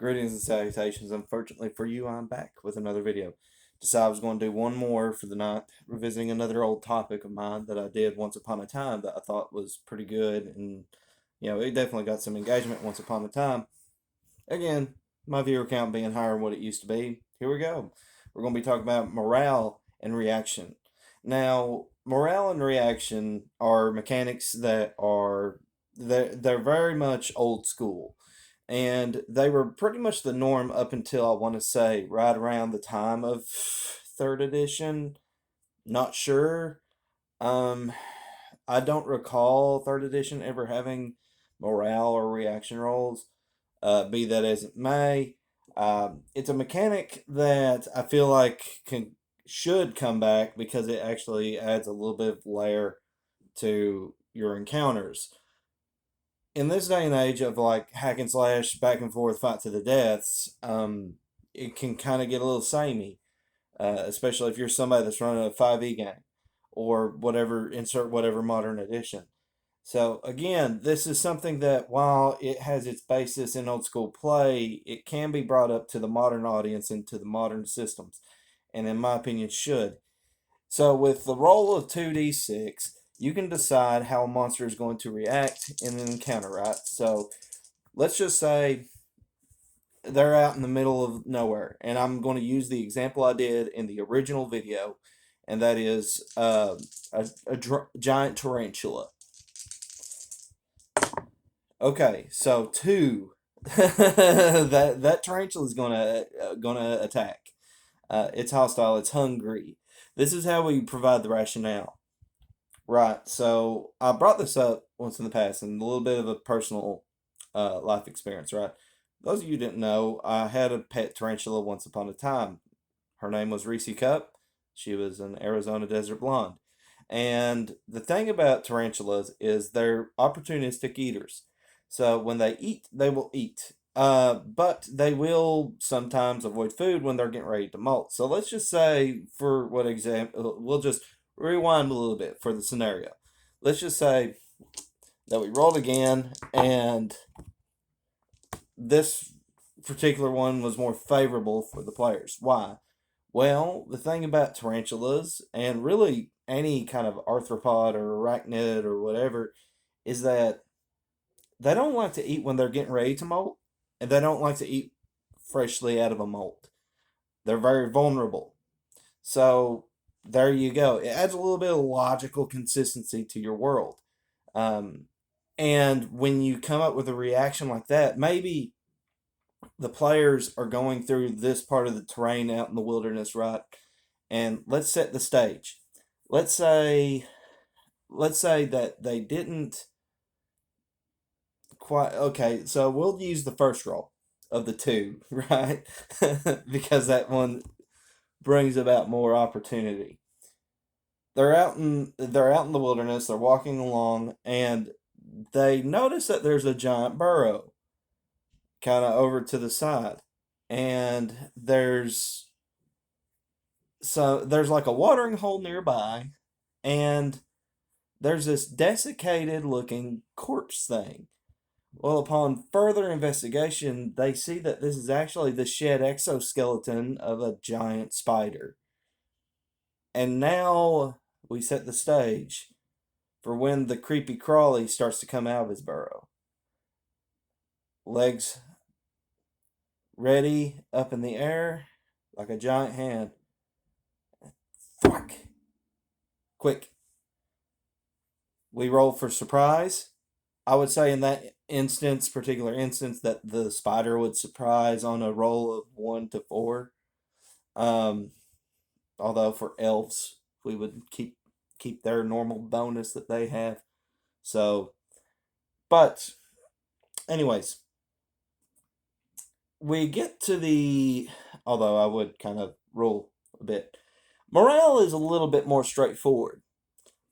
Greetings and salutations. Unfortunately for you, I'm back with another video. Decided I was going to do one more for the night, revisiting another old topic of mine that I did once upon a time that I thought was pretty good, and it definitely got some engagement once upon a time. Again, my viewer count being higher than what it used to be. Here we go. We're going to be talking about morale and reaction. Now, morale and reaction are mechanics that are they're very much old school, and they were pretty much the norm up until I want to say right around the time of third edition. Not sure. Um, I don't recall third edition ever having morale or reaction rolls. Be that as it may, it's a mechanic that I feel like should come back because it actually adds a little bit of layer to your encounters. In this day and age of like hack and slash, back and forth, fight to the deaths, it can kind of get a little samey, especially if you're somebody that's running a 5e game or whatever, insert whatever modern edition. So again, this is something that while it has its basis in old school play, it can be brought up to the modern audience and to the modern systems, and in my opinion should. So with the roll of 2d6, you can decide how a monster is going to react in an encounter, right? So let's just say they're out in the middle of nowhere, and I'm going to use the example I did in the original video, and that is a giant tarantula. Okay, so two, that tarantula is gonna attack. It's hostile. It's hungry. This is how we provide the rationale. Right. So I brought this up once in the past, and a little bit of a personal life experience. Right. Those of you who didn't know, I had a pet tarantula once upon a time. Her name was Reese Cup. She was an Arizona desert blonde. And the thing about tarantulas is they're opportunistic eaters. So when they eat, they will eat. But they will sometimes avoid food when they're getting ready to molt. So let's just say, for what example, we'll just rewind a little bit for the scenario. Let's just say that we rolled again, and this particular one was more favorable for the players. Why? Well, the thing about tarantulas, and really any kind of arthropod or arachnid or whatever, is that they don't like to eat when they're getting ready to molt, and they don't like to eat freshly out of a molt. They're very vulnerable. So there you go. It adds a little bit of logical consistency to your world. Um, and when you come up with a reaction like that, maybe the players are going through this part of the terrain out in the wilderness, right? And let's set the stage. Let's say that they didn't quite. Okay, so we'll use the first roll of the two, right? Because that one brings about more opportunity. They're out in the wilderness, they're walking along, and they notice that there's a giant burrow kind of over to the side. And there's like a watering hole nearby, and there's this desiccated looking corpse thing. Well, upon further investigation, they see that this is actually the shed exoskeleton of a giant spider. And now we set the stage for when the creepy crawly starts to come out of his burrow. Legs ready, up in the air, like a giant hand. Thwack! Quick. We roll for surprise. I would say in that particular instance, that the spider would surprise on a roll of 1 to 4. Um, Although for elves, we would keep their normal bonus that they have. So, but anyways, we get to although I would kind of rule a bit. Morale is a little bit more straightforward.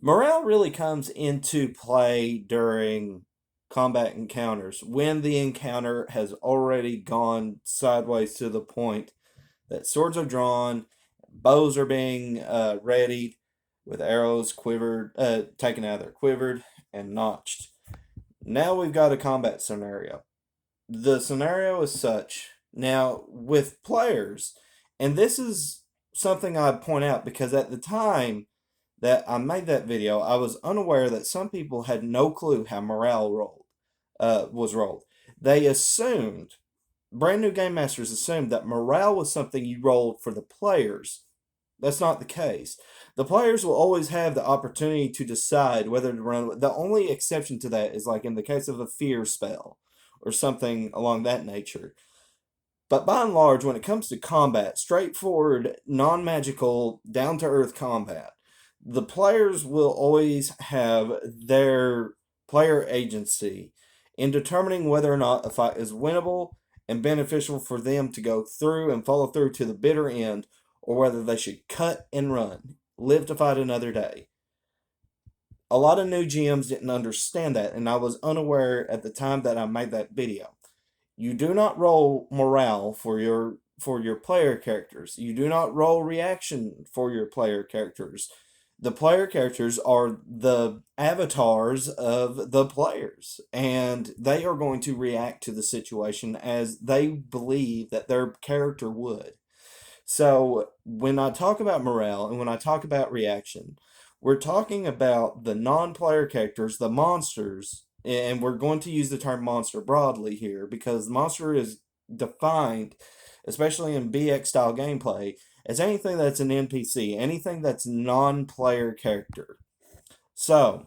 Morale really comes into play during combat encounters when the encounter has already gone sideways to the point that swords are drawn, bows are being readied, with arrows taken out of their quivered and notched. Now we've got a combat scenario. The scenario is such Now, with players, and this is something I'd point out because at the time that I made that video, I was unaware that some people had no clue how morale was rolled. They assumed, brand new game masters assumed that morale was something you rolled for the players. That's not the case. The players will always have the opportunity to decide whether to run. The only exception to that is like in the case of a fear spell or something along that nature. But by and large, when it comes to combat, straightforward, non magical, down to earth combat, the players will always have their player agency in determining whether or not a fight is winnable and beneficial for them to go through and follow through to the bitter end, or whether they should cut and run, live to fight another day. A lot of new GMs didn't understand that, and I was unaware at the time that I made that video. You do not roll morale for your player characters. You do not roll reaction for your player characters. The player characters are the avatars of the players, and they are going to react to the situation as they believe that their character would. So when I talk about morale and when I talk about reaction, we're talking about the non-player characters, the monsters, and we're going to use the term monster broadly here because monster is defined, especially in BX style gameplay, as anything that's an NPC, anything that's non-player character. So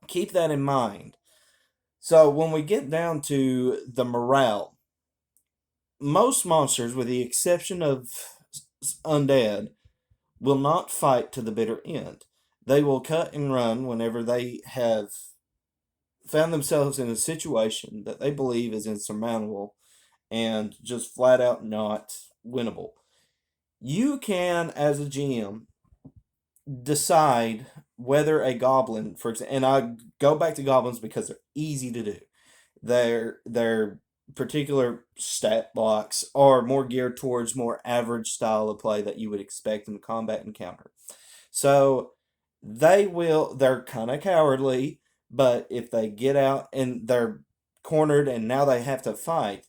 keep that in mind. So when we get down to the morale, most monsters, with the exception of undead, will not fight to the bitter end. They will cut and run whenever they have found themselves in a situation that they believe is insurmountable and just flat out not winnable. You can, as a GM, decide whether a goblin, for example, and I go back to goblins because they're easy to do. Their particular stat blocks are more geared towards more average style of play that you would expect in a combat encounter. So they're kind of cowardly, but if they get out and they're cornered and now they have to fight,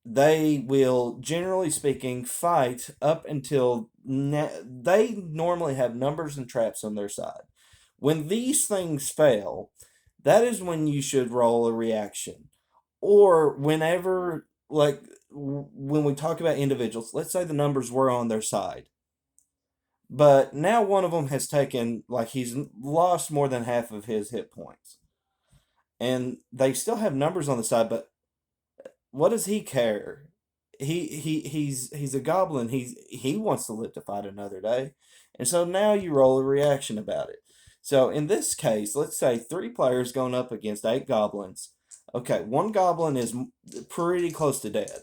they will, generally speaking, fight up until they normally have numbers and traps on their side. When these things fail, that is when you should roll a reaction. Or whenever, like, when we talk about individuals, let's say the numbers were on their side. But now one of them has taken, like, he's lost more than half of his hit points. And they still have numbers on the side, but what does he care? He's a goblin. He wants to live to fight another day. And so now you roll a reaction about it. So in this case, let's say 3 players going up against 8 goblins. Okay, one goblin is pretty close to dead.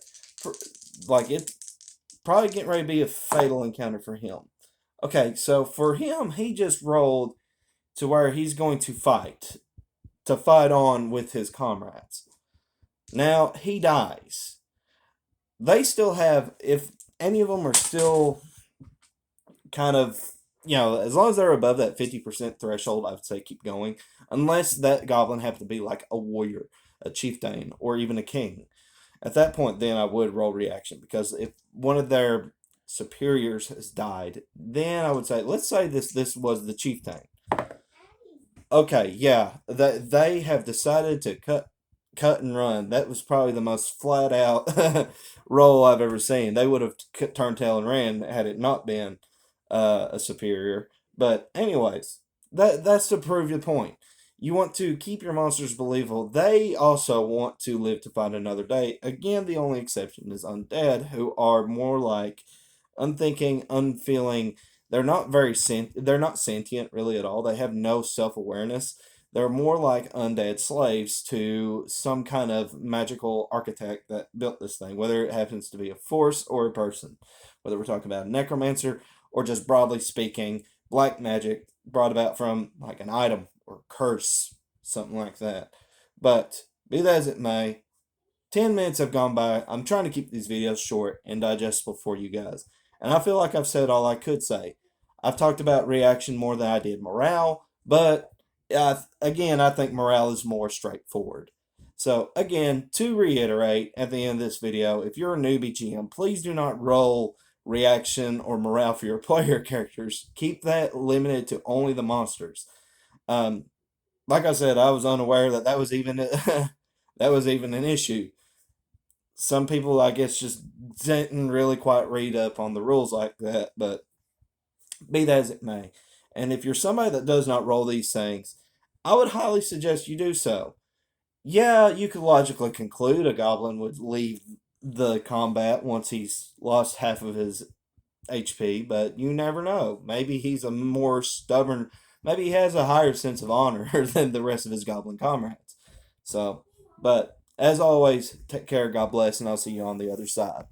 Like, it probably getting ready to be a fatal encounter for him. Okay, so for him, he just rolled to where he's going to fight on with his comrades. Now, he dies. They still have, if any of them are still kind of, as long as they're above that 50% threshold, I would say keep going. Unless that goblin happened to be like a warrior, a chieftain, or even a king. At that point, then I would roll reaction, because if one of their superiors has died, then I would say, let's say this was the chieftain. Okay, yeah, they have decided to cut and run. That was probably the most flat out roll I've ever seen. They would have turned tail and ran had it not been a superior. But anyways, that's to prove your point. You want to keep your monsters believable. They also want to live to fight another day. Again, the only exception is undead, who are more like unthinking, unfeeling. They're not they're not sentient really at all. They have no self-awareness. They're more like undead slaves to some kind of magical architect that built this thing, whether it happens to be a force or a person, whether we're talking about a necromancer or just broadly speaking, black magic brought about from like an item or curse, something like that. But be that as it may, 10 minutes have gone by. I'm trying to keep these videos short and digestible for you guys. And I feel like I've said all I could say. I've talked about reaction more than I did morale, but again, I think morale is more straightforward. So again, to reiterate at the end of this video, if you're a newbie GM, please do not roll reaction or morale for your player characters. Keep that limited to only the monsters. Like I said, I was unaware that that was even that was even an issue. Some people, I guess, just didn't really quite read up on the rules like that, but be that as it may. And if you're somebody that does not roll these things, I would highly suggest you do so. Yeah, you could logically conclude a goblin would leave the combat once he's lost half of his HP, but you never know. Maybe he's a more stubborn, maybe he has a higher sense of honor than the rest of his goblin comrades. So, but as always, take care, God bless, and I'll see you on the other side.